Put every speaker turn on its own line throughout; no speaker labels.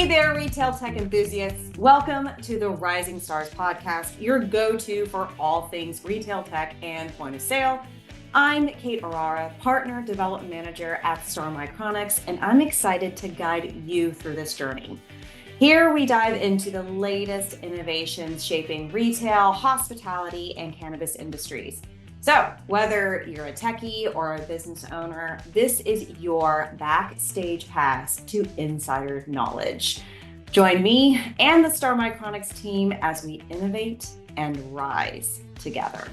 Hey there, retail tech enthusiasts. Welcome to the Rising Stars podcast, your go-to for all things retail tech and point of sale. I'm Kate Orara, Partner Development Manager at Star Micronics, and I'm excited to guide you through this journey. Here we dive into the latest innovations shaping retail, hospitality, and cannabis industries. So whether you're a techie or a business owner, this is your backstage pass to insider knowledge. Join me and the Star Micronics team as we innovate and rise together.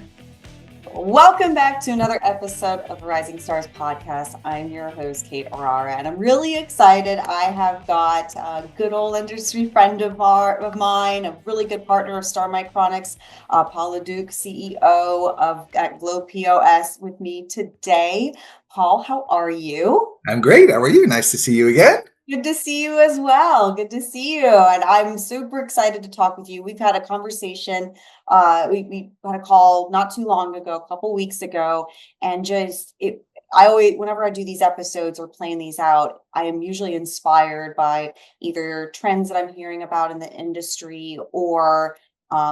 Welcome back to another episode of Rising Stars podcast. I'm your host, Kate Orara, and I'm really excited. I have got a good old industry friend of mine, a really good partner of Star Micronics, Paul Leduc, CEO at Globe POS, with me today. Paul, how are you?
I'm great. How are you? Nice to see you again.
Good to see you as well. Good to see you. And I'm super excited to talk with you. We've had a conversation. We had a call not too long ago, a couple weeks ago, and whenever I do these episodes or plan these out, I am usually inspired by either trends that I'm hearing about in the industry or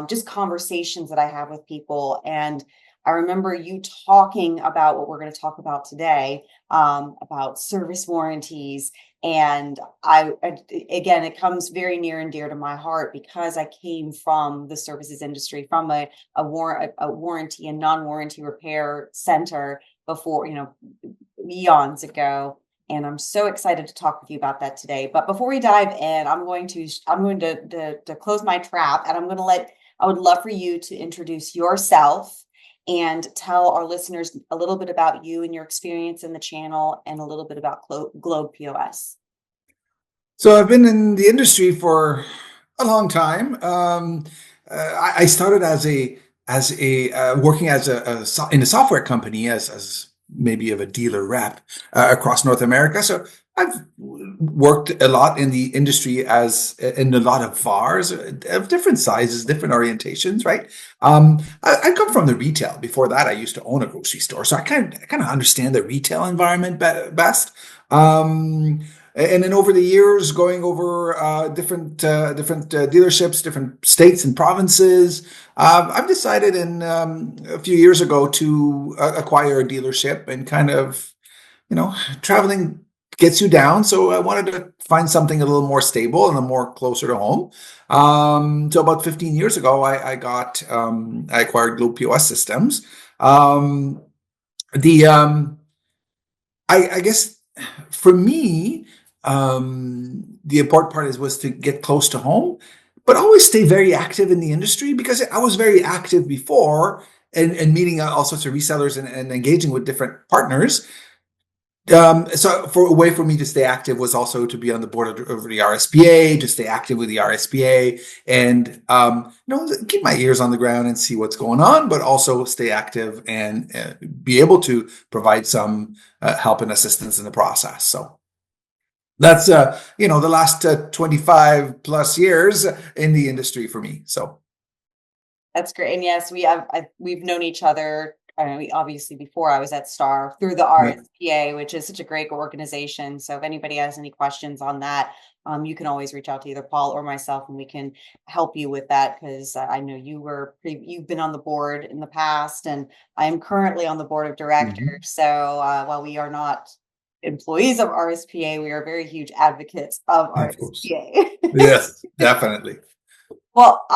just conversations that I have with people. And I remember you talking about what we're going to talk about today, about service warranties. And again, it comes very near and dear to my heart because I came from the services industry, from a warranty and non-warranty repair center before, eons ago. And I'm so excited to talk with you about that today. But before we dive in, I'm going to close my trap, and I would love for you to introduce yourself and tell our listeners a little bit about you and your experience in the channel and a little bit about Globe POS.
So I've been in the industry for a long time. I started working in a software company as maybe of a dealer rep across North America. So I've worked a lot in the industry in a lot of VARs of different sizes, different orientations, right? I come from the retail. Before that, I used to own a grocery store, so I kind of understand the retail environment best. And then over the years, going over different dealerships, different states and provinces, I've decided a few years ago to acquire a dealership, and kind of, traveling gets you down. So I wanted to find something a little more stable and a more closer to home. So about 15 years ago, I acquired Globe POS Systems. I guess for me, the important part was to get close to home, but always stay very active in the industry, because I was very active before and meeting all sorts of resellers and engaging with different partners. So a way for me to stay active was also to be on the board of the RSPA, to stay active with the RSPA, and keep my ears on the ground and see what's going on, but also stay active and be able to provide some help and assistance in the process. So that's the last 25 plus years in the industry for me. So
that's great. And yes, we've known each other. Obviously before I was at Star, through the RSPA, which is such a great organization. So if anybody has any questions on that, you can always reach out to either Paul or myself, and we can help you with that, because I know you've been on the board in the past, and I am currently on the board of directors. Mm-hmm. So while we are not employees of RSPA, we are very huge advocates of RSPA.
Yes, definitely.
Well,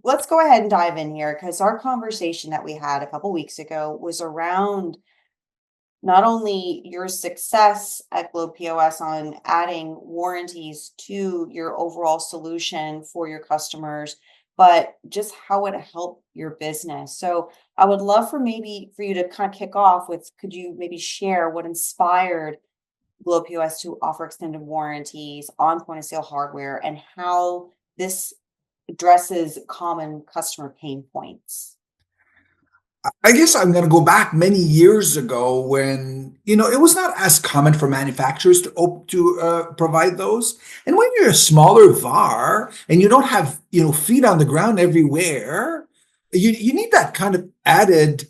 let's go ahead and dive in here, because our conversation that we had a couple weeks ago was around not only your success at Globe POS on adding warranties to your overall solution for your customers, but just how it helped your business. So I would love for you to kind of kick off with, could you maybe share what inspired Globe POS to offer extended warranties on point of sale hardware, and how this addresses common customer pain points?
I guess I'm going to go back many years ago when, it was not as common for manufacturers to provide those. And when you're a smaller VAR and you don't have, feet on the ground everywhere, you need that kind of added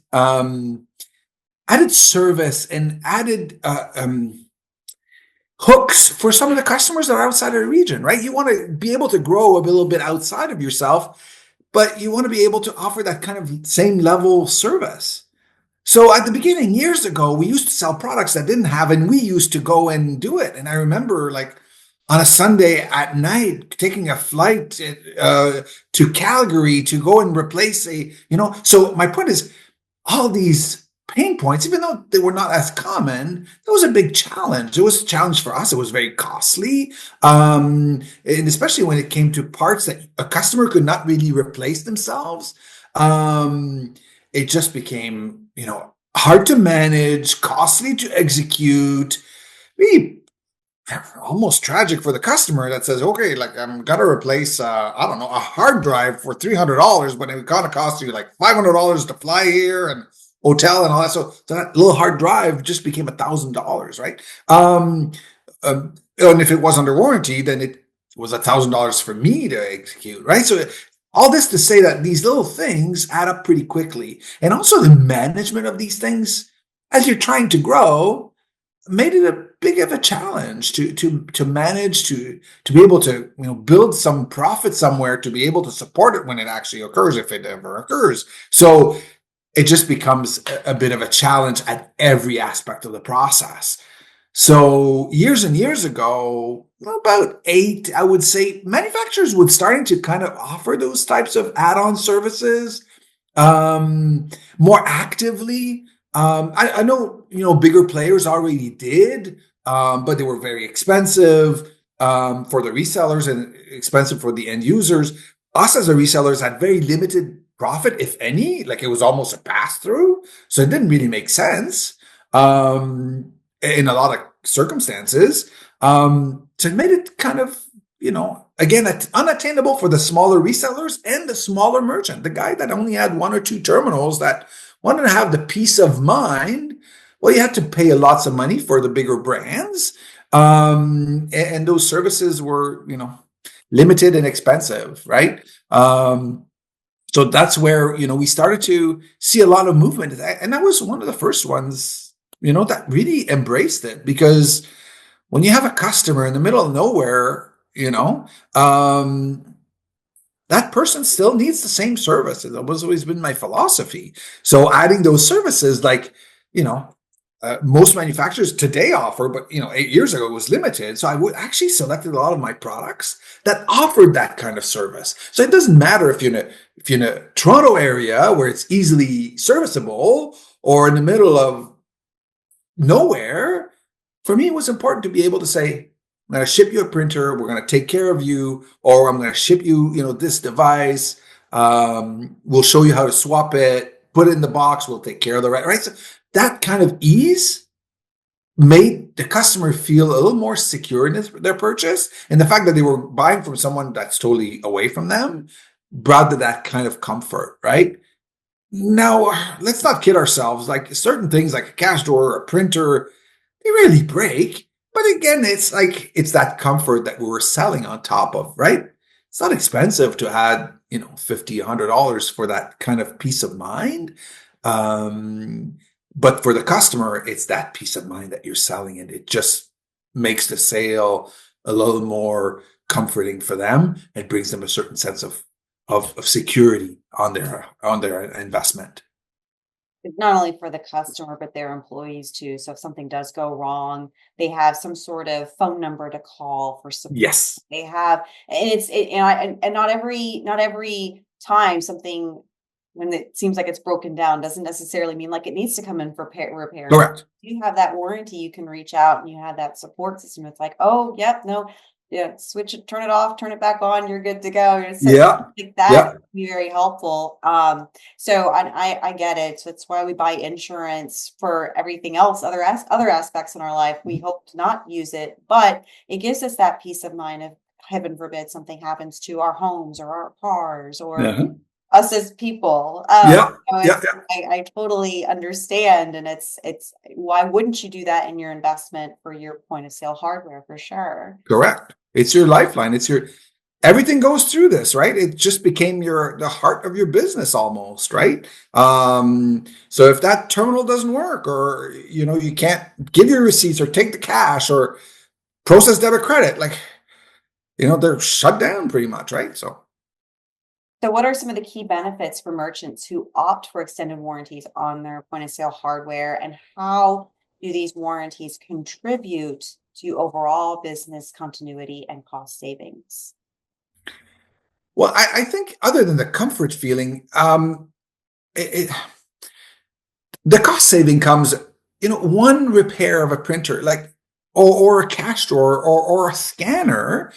service and added hooks for some of the customers that are outside of the region, right? You want to be able to grow a little bit outside of yourself, but you want to be able to offer that kind of same level service. So at the beginning, years ago, we used to sell products that didn't have, and we used to go and do it. And I remember like on a Sunday at night, taking a flight to Calgary to go and replace so my point is all these pain points, even though they were not as common, it was a big challenge. It was a challenge for us. It was very costly. And especially when it came to parts that a customer could not really replace themselves. It just became, hard to manage, costly to execute, really almost tragic for the customer that says, okay, like I'm gonna replace, I don't know, a hard drive for $300, but it gotta cost you like $500 to fly here and hotel and all that. So that little hard drive just became $1,000, right? And if it was under warranty, then it was $1,000 for me to execute, right? So all this to say that these little things add up pretty quickly, and also the management of these things as you're trying to grow made it a big of a challenge to manage to be able to build some profit somewhere to be able to support it when it actually occurs, if it ever occurs. So it just becomes a bit of a challenge at every aspect of the process. So years and years ago, about 8, I would say, manufacturers were starting to kind of offer those types of add-on services more actively. I know, bigger players already did, but they were very expensive for the resellers and expensive for the end users. Us as a resellers had very limited profit, if any. Like it was almost a pass through, so it didn't really make sense in a lot of circumstances. So it made it kind of, again, unattainable for the smaller resellers and the smaller merchant, the guy that only had 1 or 2 terminals that wanted to have the peace of mind. Well, you had to pay lots of money for the bigger brands. And those services were, limited and expensive, right? So that's where, we started to see a lot of movement. And that was one of the first ones, that really embraced it, because when you have a customer in the middle of nowhere, that person still needs the same service. That was always been my philosophy. So adding those services, like, most manufacturers today offer, but 8 years ago it was limited. So I would actually selected a lot of my products that offered that kind of service. So it doesn't matter if you're in a Toronto area where it's easily serviceable, or in the middle of nowhere. For me, it was important to be able to say, I'm going to ship you a printer. We're going to take care of you, or I'm going to ship you, this device. We'll show you how to swap it, put it in the box. We'll take care of the right. So that kind of ease made the customer feel a little more secure in their purchase. And the fact that they were buying from someone that's totally away from them brought that kind of comfort, right? Now, let's not kid ourselves. Like certain things like a cash drawer or a printer, they really break. But again, it's that comfort that we were selling on top of, right? It's not expensive to add, $50, $100 for that kind of peace of mind. But for the customer, it's that peace of mind that you're selling, and it just makes the sale a little more comforting for them. It brings them a certain sense of security on their investment.
Not only for the customer, but their employees too. So if something does go wrong, they have some sort of phone number to call for support.
Yes.
They have, and and not every time something, when it seems like it's broken down, doesn't necessarily mean like it needs to come in for repair.
Correct.
You have that warranty, you can reach out and you have that support system. It's like, oh, yep, no, yeah, switch it, turn it off, turn it back on, you're good to go. So
Yeah.
like that
Yeah.
can be very helpful. So I get it. So it's why we buy insurance for everything else, other aspects in our life. We hope to not use it, but it gives us that peace of mind of, heaven forbid, something happens to our homes or our cars or
Uh-huh.
us as people.
Yeah. Yeah.
I totally understand. And it's why wouldn't you do that in your investment for your point of sale hardware for sure?
Correct. It's your lifeline. Everything goes through this, right? It just became the heart of your business almost, right? So if that terminal doesn't work, or you can't give your receipts or take the cash, or process debit credit, like, they're shut down pretty much, right? So.
So what are some of the key benefits for merchants who opt for extended warranties on their point of sale hardware, and how do these warranties contribute to overall business continuity and cost savings?
Well, I think other than the comfort feeling, it, the cost saving comes, one repair of a printer, like, or a cash drawer, or a scanner,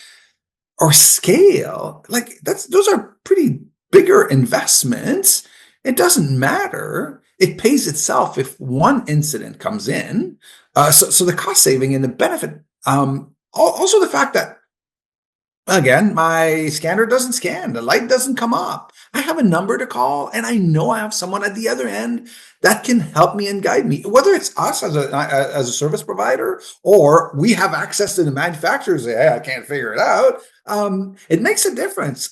or scale, like those are pretty bigger investments. It doesn't matter. It pays itself if one incident comes in. So the cost saving and the benefit, also the fact that, again, my scanner doesn't scan, the light doesn't come up. I have a number to call, and I know I have someone at the other end that can help me and guide me. Whether it's us as a service provider, or we have access to the manufacturers, hey, I can't figure it out. It makes a difference.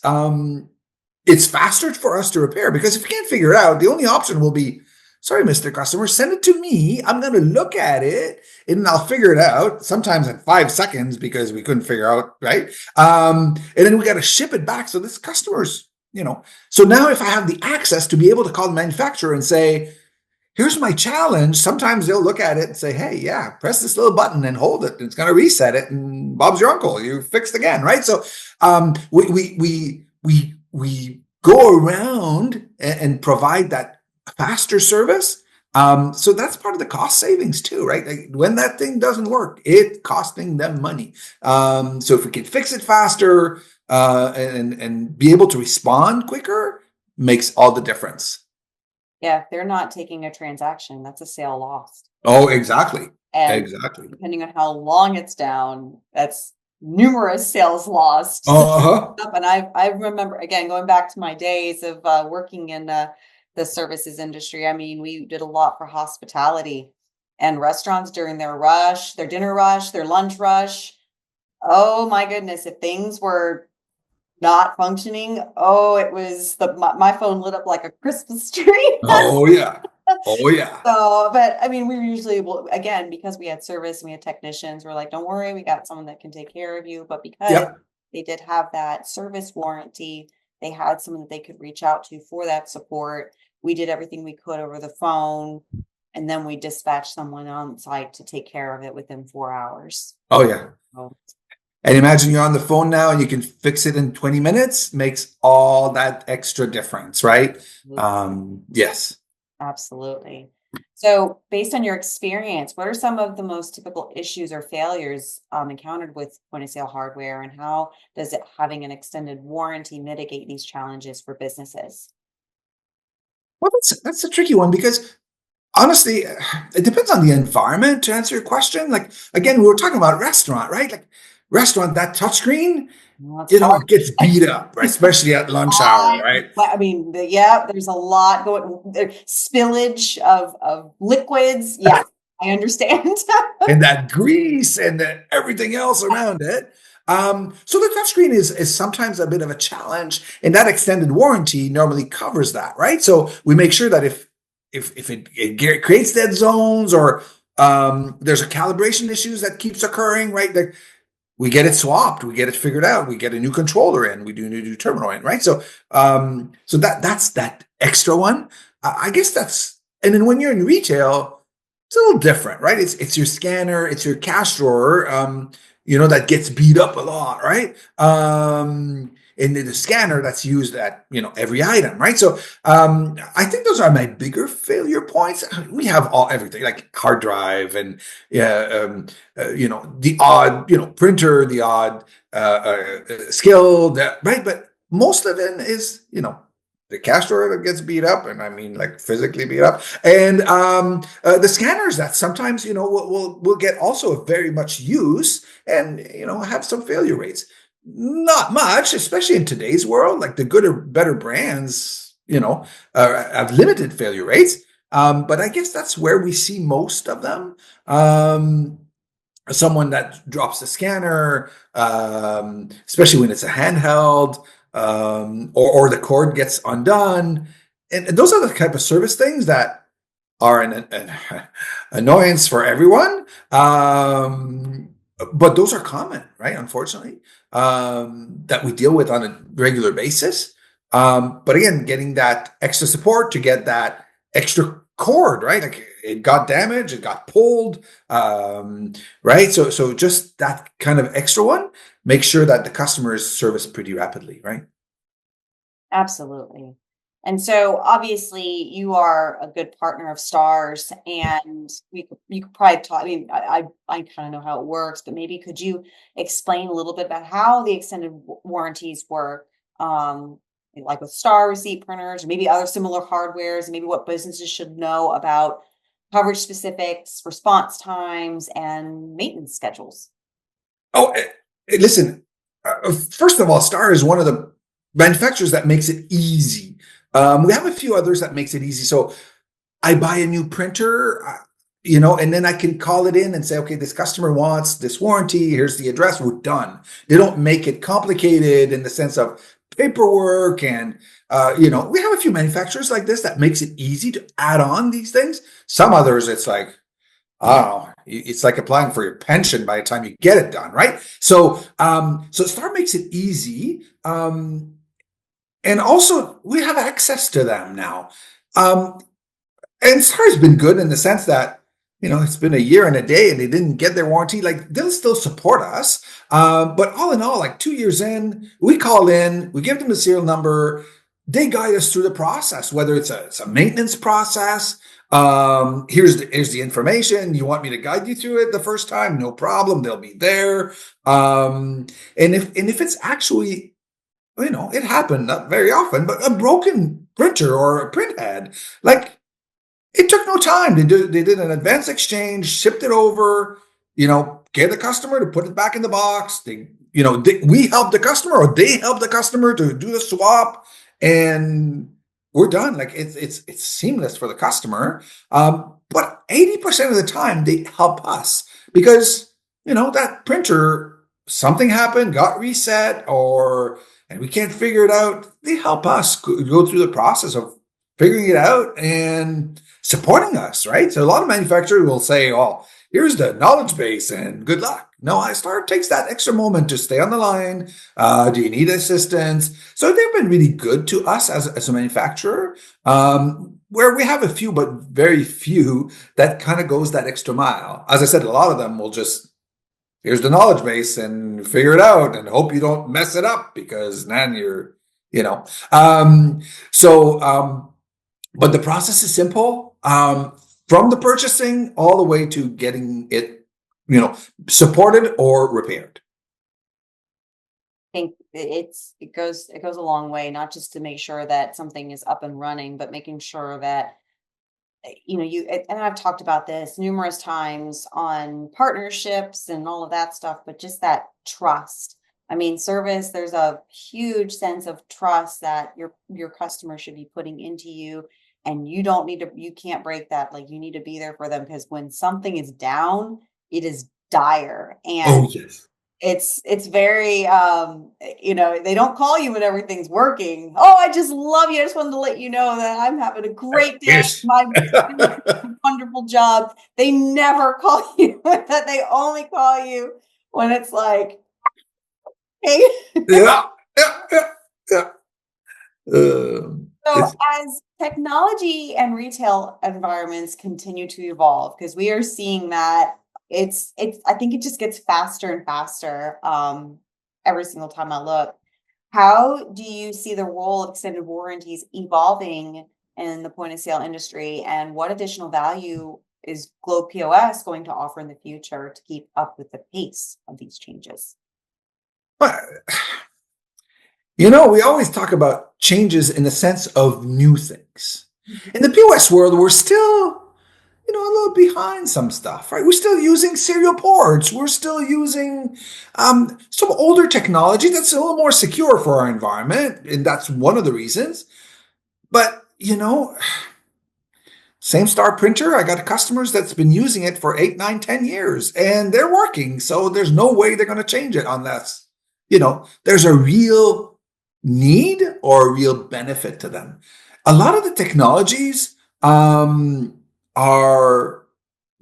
It's faster for us to repair, because if you can't figure it out, the only option will be, sorry, Mr. Customer, send it to me. I'm going to look at it and I'll figure it out, sometimes in 5 seconds because we couldn't figure out, right? And then we got to ship it back. So this customer's, so now if I have the access to be able to call the manufacturer and say, here's my challenge, sometimes they'll look at it and say, hey, yeah, press this little button and hold it. It's going to reset it. And Bob's your uncle. You fixed again, right? So we go around and provide that faster service. So that's part of the cost savings too, right? Like when that thing doesn't work, it's costing them money. So if we can fix it faster, and be able to respond quicker, makes all the difference.
Yeah, if they're not taking a transaction, that's a sale lost.
Oh, exactly.
And
Exactly.
depending on how long it's down, that's numerous sales lost.
Uh-huh.
And I remember, again, going back to my days of working in the services industry. I mean, we did a lot for hospitality and restaurants during their rush, their dinner rush, their lunch rush. Oh my goodness, if things were not functioning, oh, it was my phone lit up like a Christmas tree.
Oh yeah. Oh yeah.
So, but I mean, we were usually able, again, because we had service and we had technicians, we're like, don't worry, we got someone that can take care of you. But because
Yep.
they did have that service warranty, they had someone that they could reach out to for that support. We did everything we could over the phone, and then we dispatched someone on site to take care of it within 4 hours.
Oh yeah.
So,
And imagine you're on the phone now and you can fix it in 20 minutes, makes all that extra difference, right? Yes.
absolutely. So, based on your experience, what are some of the most typical issues or failures encountered with point of sale hardware, and how does it having an extended warranty mitigate these challenges for businesses?
Well, that's a tricky one, because honestly, it depends on the environment to answer your question. Like, again, we were talking about restaurant, right? Like restaurant, that touchscreen,
Well, it's hard.
it gets beat up, right? Especially at lunch hour, right?
I mean, yeah, there's a lot going there, spillage of liquids. Yeah, I understand.
And that grease and everything else around it. So the touchscreen is sometimes a bit of a challenge, and that extended warranty normally covers that, right? So we make sure that if it creates dead zones, or there's a calibration issues that keeps occurring, right? We get it swapped, we get it figured out, we get a new controller in, we do a new terminal in, right? So so that's that extra one. I guess that's, and then when you're in retail, it's a little different, right? It's your scanner, it's your cash drawer, that gets beat up a lot, right? And then the scanner that's used at every item, right? So I think those are my bigger failure points. We have everything like hard drive and yeah, the odd printer, the odd skill, right? But most of it is the cash drawer that gets beat up, and I mean like physically beat up, and the scanners that sometimes will get also very much use, and have some failure rates. Not much, especially in today's world. Like the good or better brands, have limited failure rates. But I guess that's where we see most of them. Someone that drops the scanner, especially when it's a handheld, or the cord gets undone. And those are the type of service things that are an annoyance for everyone. but those are common, right? Unfortunately, that we deal with on a regular basis. But again, getting that extra support to get that extra cord, right? Like it got damaged, it got pulled, right? So just that kind of extra one, make sure that the customer is serviced pretty rapidly, right?
Absolutely. And so obviously you are a good partner of Stars, and you could probably talk, I mean, I kind of know how it works, but maybe could you explain a little bit about how the extended warranties work, like with Star receipt printers, or maybe other similar hardwares, and maybe what businesses should know about coverage specifics, response times, and maintenance schedules.
Oh, listen. First of all, Star is one of the manufacturers that makes it easy. We have a few others that makes it easy. So I buy a new printer, and then I can call it in and say, okay, this customer wants this warranty. Here's the address. We're done. They don't make it complicated in the sense of paperwork. And, we have a few manufacturers like this that makes it easy to add on these things. Some others, it's like, I don't know. It's like applying for your pension by the time you get it done, right? So Star makes it easy. And also we have access to them now. Um, and Star's been good in the sense that, it's been a year and a day and they didn't get their warranty. Like they'll still support us. But all in all, like 2 years in, we call in, we give them the serial number. They guide us through the process, whether it's a maintenance process. Here's the information. You want me to guide you through it the first time? No problem. They'll be there. And if it's actually, it happened not very often, but a broken printer or a print head, like it took no time. They did an advance exchange, shipped it over, get the customer to put it back in the box. We helped the customer or they helped the customer to do the swap, and we're done. Like it's seamless for the customer. But 80% of the time they help us because, that printer, something happened, got reset, and we can't figure it out. They help us go through the process of figuring it out and supporting us, right? So a lot of manufacturers will say, "Oh, here's the knowledge base and good luck." No, iStar takes that extra moment to stay on the line. Do you need assistance? So they've been really good to us as a manufacturer, where we have a few, but very few that kind of goes that extra mile. As I said, a lot of them will just, here's the knowledge base and figure it out and hope you don't mess it up because then you're, you know. But the process is simple, from the purchasing all the way to getting it, supported or repaired.
Think it goes a long way, not just to make sure that something is up and running, but making sure that and I've talked about this numerous times on partnerships and all of that stuff, but just that trust. I mean, service, there's a huge sense of trust that your customer should be putting into you, and you can't break that. Like, you need to be there for them, because when something is down, it is dire. And
Oh, yes.
it's very, they don't call you when everything's working. "Oh, I just love you. I just wanted to let you know that I'm having a great day.
Yes.
My doing a wonderful job." They never call you that. They only call you when it's like, "Hey."
Yeah. Yeah. Yeah. Yeah.
So
It's
as technology and retail environments continue to evolve, because we are seeing that I think it just gets faster and faster, every single time I look. How do you see the role of extended warranties evolving in the point of sale industry, and what additional value is Globe POS going to offer in the future to keep up with the pace of these changes?
but we always talk about changes in the sense of new things. In the POS world, we're still, a little behind some stuff, right? We're still using serial ports. We're still using some older technology that's a little more secure for our environment, and that's one of the reasons. But same Star printer, I got customers that's been using it for 8, 9, 10 years, and they're working. So there's no way they're going to change it unless, there's a real need or a real benefit to them. A lot of the technologies are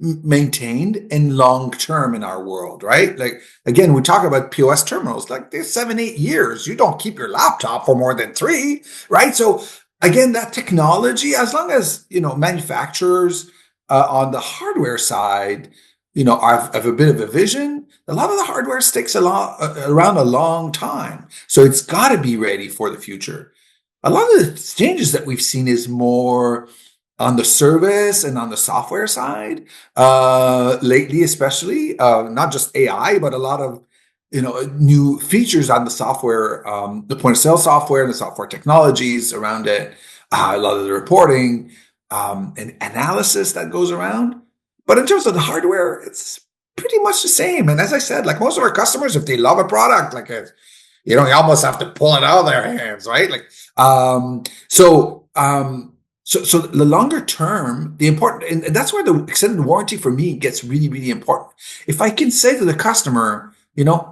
maintained and long term in our world, right? Like again, we talk about POS terminals, like they're 7, 8 years. You don't keep your laptop for more than 3, right? So again, that technology, as long as manufacturers on the hardware side, have a bit of a vision. A lot of the hardware sticks around a long time, so it's got to be ready for the future. A lot of the changes that we've seen is more on the service and on the software side lately, especially not just AI, but a lot of new features on the software, the point of sale software and the software technologies around it, a lot of the reporting and analysis that goes around. But in terms of the hardware, it's pretty much the same. And as I said, like most of our customers, if they love a product, like you almost have to pull it out of their hands, right? Like, so the longer term, the important, and that's where the extended warranty for me gets really, really important. If I can say to the customer,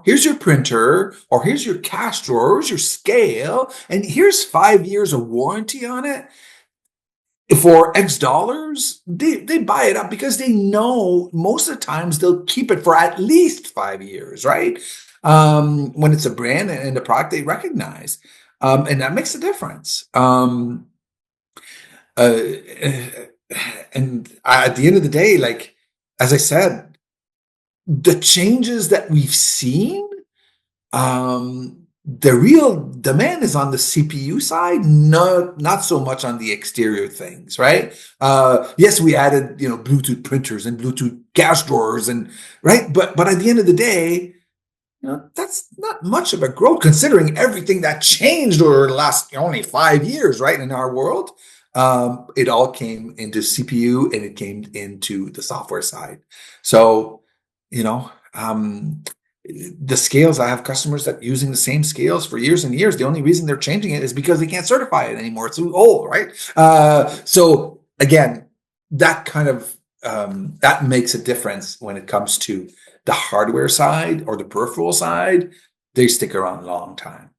here's your printer, or here's your cash drawer, here's your scale, and here's 5 years of warranty on it for X dollars, they buy it up because they know most of the times they'll keep it for at least 5 years, right? When it's a brand and a product they recognize. And that makes a difference. Uh, and at the end of the day, like, as I said, the changes that we've seen, the real demand is on the CPU side, not so much on the exterior things, right? Yes, we added, Bluetooth printers and Bluetooth cash drawers and right. But at the end of the day, that's not much of a growth considering everything that changed over the last only 5 years, right? In our world, it all came into CPU and it came into the software side. So, the scales, I have customers that using the same scales for years and years. The only reason they're changing it is because they can't certify it anymore. It's too old, right? So again, that kind of that makes a difference when it comes to the hardware side or the peripheral side. They stick around a long time.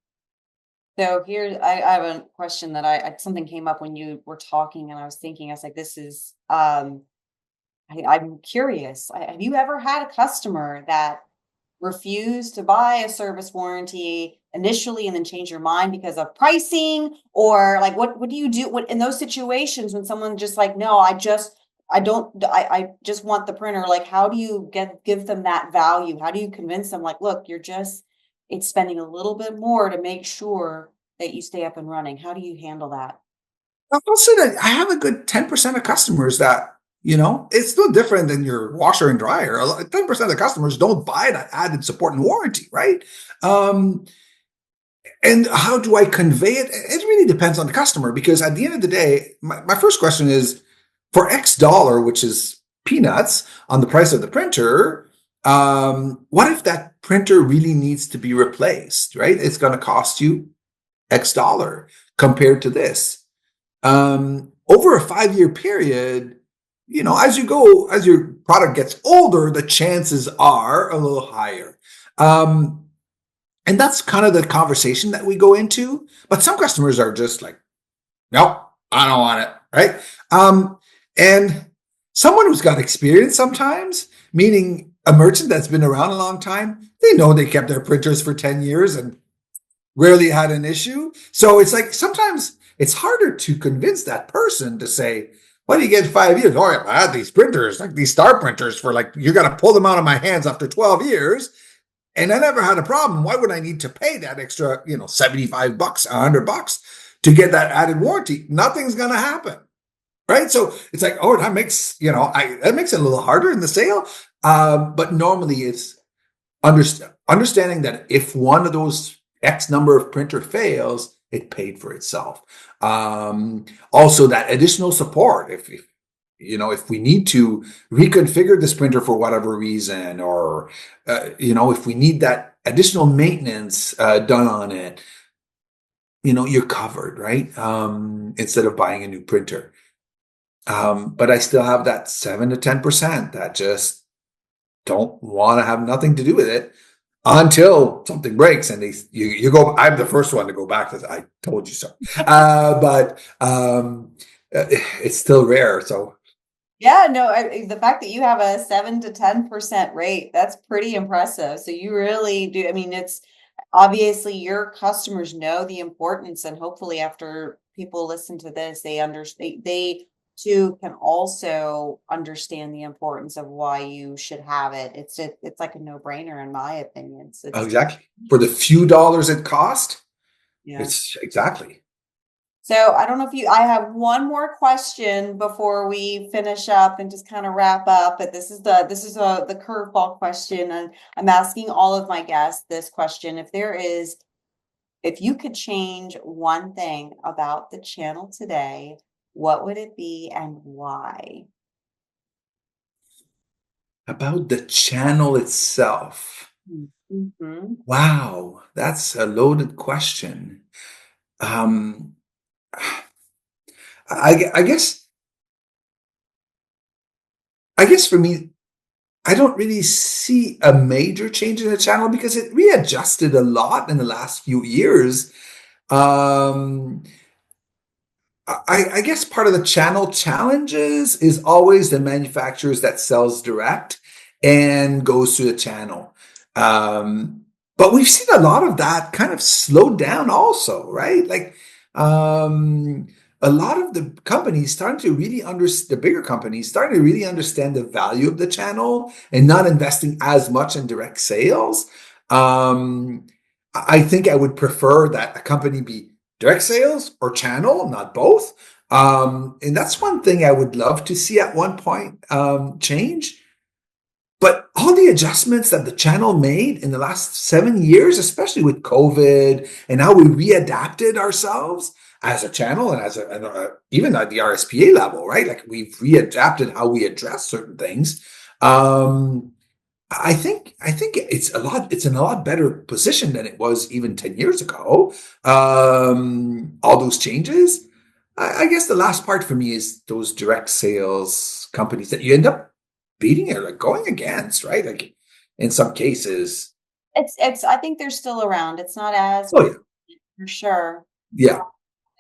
So here, I have a question that something came up when you were talking, and I was thinking, I was like, this is, I'm curious. Have you ever had a customer that refused to buy a service warranty initially and then change your mind because of pricing? Or like, what do you do in those situations when someone just like, no, I just want the printer? Like, how do you give them that value? How do you convince them, like, look, it's spending a little bit more to make sure that you stay up and running? How do you handle that?
I'll say that I have a good 10% of customers that, it's no different than your washer and dryer. 10% of customers don't buy that added support and warranty, right? And how do I convey it? It really depends on the customer, because at the end of the day, my first question is, for X dollar, which is peanuts on the price of the printer, what if that printer really needs to be replaced, right? It's going to cost you X dollar compared to this. Over a 5-year period, as your product gets older, the chances are a little higher. And that's kind of the conversation that we go into. But some customers are just like, nope, I don't want it, right? And someone who's got experience sometimes, meaning a merchant that's been around a long time, they know they kept their printers for 10 years and rarely had an issue. So it's like sometimes it's harder to convince that person to say, what do you get 5 years? Oh, I had these printers, like these Star printers for like, you're going to pull them out of my hands after 12 years. And I never had a problem. Why would I need to pay that extra, $75, $100 to get that added warranty? Nothing's going to happen. Right. So it's like, oh, that makes, that makes it a little harder in the sale. But normally it's understanding that if one of those X number of printer fails, it paid for itself. Also that additional support, if we need to reconfigure this printer for whatever reason, or, if we need that additional maintenance done on it, you're covered, right? Instead of buying a new printer. But I still have that 7 to 10% that just don't want to have nothing to do with it until something breaks and you go. I'm the first one to go back to I told you so. But it's still rare. So
Yeah, no, the fact that you have a 7 to 10% rate, that's pretty impressive. So you really do. I mean, it's obviously your customers know the importance, and hopefully after people listen to this, they understand, they too can also understand the importance of why you should have it. It's like a no-brainer in my opinion. So
Oh,
it's
exactly. For the few dollars it cost,
yeah.
it's exactly.
So I don't know if you, I have one more question before we finish up and just kind of wrap up, but the curveball question, and I'm asking all of my guests this question. If you could change one thing about the channel today, what would it be and why?
About the channel itself.
Mm-hmm.
Wow, that's a loaded question. Um, I guess for me, I don't really see a major change in the channel because it readjusted a lot in the last few years. Um, I guess part of the channel challenges is always the manufacturers that sells direct and goes through the channel. Um, but we've seen a lot of that kind of slowed down also, right? Like a lot of the companies starting to really understand, the bigger companies starting to really understand the value of the channel and not investing as much in direct sales. Um, I think I would prefer that a company be direct sales or channel, not both. And that's one thing I would love to see at one point change. But all the adjustments that the channel made in the last 7 years, especially with COVID and how we readapted ourselves as a channel and even at the RSPA level, right? Like we've readapted how we address certain things. Um, I think it's in a lot better position than it was even 10 years ago. All those changes. I guess the last part for me is those direct sales companies that you end up beating or like going against, right? Like in some cases.
It's I think they're still around. It's not as
Oh yeah.
for sure
Yeah.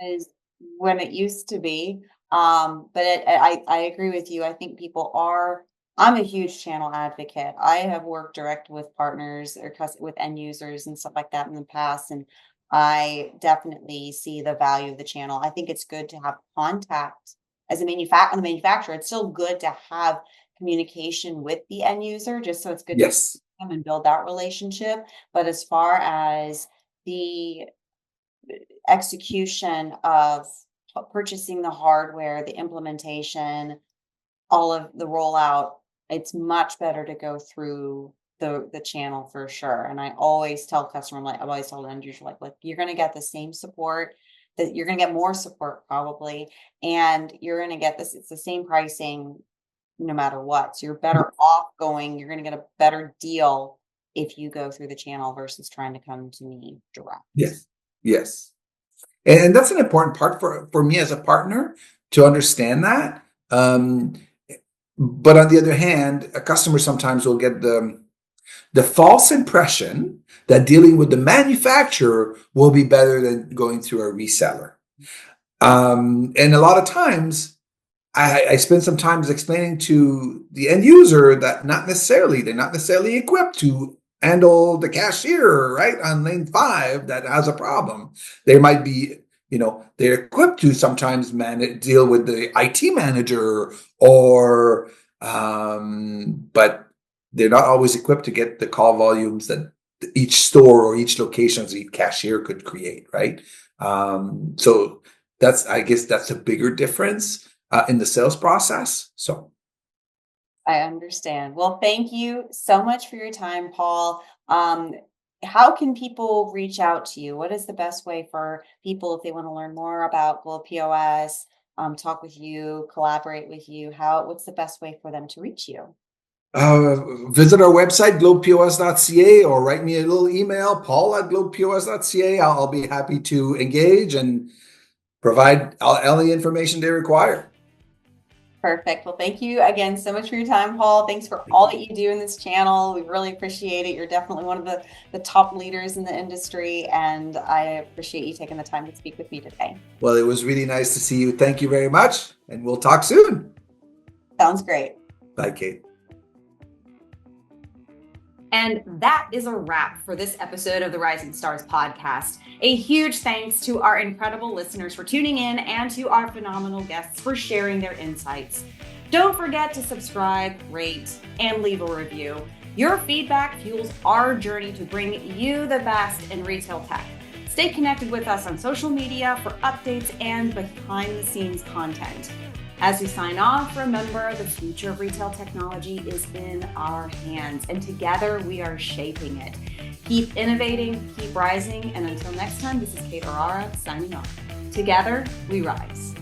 as when it used to be. But I agree with you. I think people are. I'm a huge channel advocate. I have worked direct with partners or with end users and stuff like that in the past, and I definitely see the value of the channel. I think it's good to have contact as a the manufacturer. It's still good to have communication with the end user, just so it's good to
Yes.
them and build that relationship. But as far as the execution of purchasing the hardware, the implementation, all of the rollout, it's much better to go through the channel for sure. And I always tell customer, like I've always told end user, like you're gonna get the same support, that you're gonna get more support probably, and you're gonna get this, it's the same pricing no matter what. So you're better off going, you're gonna get a better deal if you go through the channel versus trying to come to me direct.
Yes. Yes. And that's an important part for me as a partner to understand that. But on the other hand, a customer sometimes will get the false impression that dealing with the manufacturer will be better than going through a reseller. And a lot of times, I spend some time explaining to the end user that they're not necessarily equipped to handle the cashier, right, on lane 5 that has a problem. They might be, they're equipped to sometimes deal with the IT manager but they're not always equipped to get the call volumes that each store or each location of each cashier could create, right? So I guess that's a bigger difference in the sales process. So,
I understand. Well, thank you so much for your time, Paul. How can people reach out to you? What is the best way for people if they want to learn more about Globe POS, talk with you, collaborate with you? What's the best way for them to reach you?
visit our website, globepos.ca, or write me a little email, paul@globepos.ca. I'll be happy to engage and provide all the information they require.
Perfect. Well, thank you again so much for your time, Paul. Thanks for all that you do in this channel. We really appreciate it. You're definitely one of the top leaders in the industry, and I appreciate you taking the time to speak with me today.
Well, it was really nice to see you. Thank you very much, and we'll talk soon.
Sounds great.
Bye, Kate.
And that is a wrap for this episode of the Rising Stars podcast. A huge thanks to our incredible listeners for tuning in and to our phenomenal guests for sharing their insights. Don't forget to subscribe, rate, and leave a review. Your feedback fuels our journey to bring you the best in retail tech. Stay connected with us on social media for updates and behind-the-scenes content. As we sign off, remember the future of retail technology is in our hands, and together we are shaping it. Keep innovating, keep rising, and until next time, this is Kate Orara signing off. Together, we rise.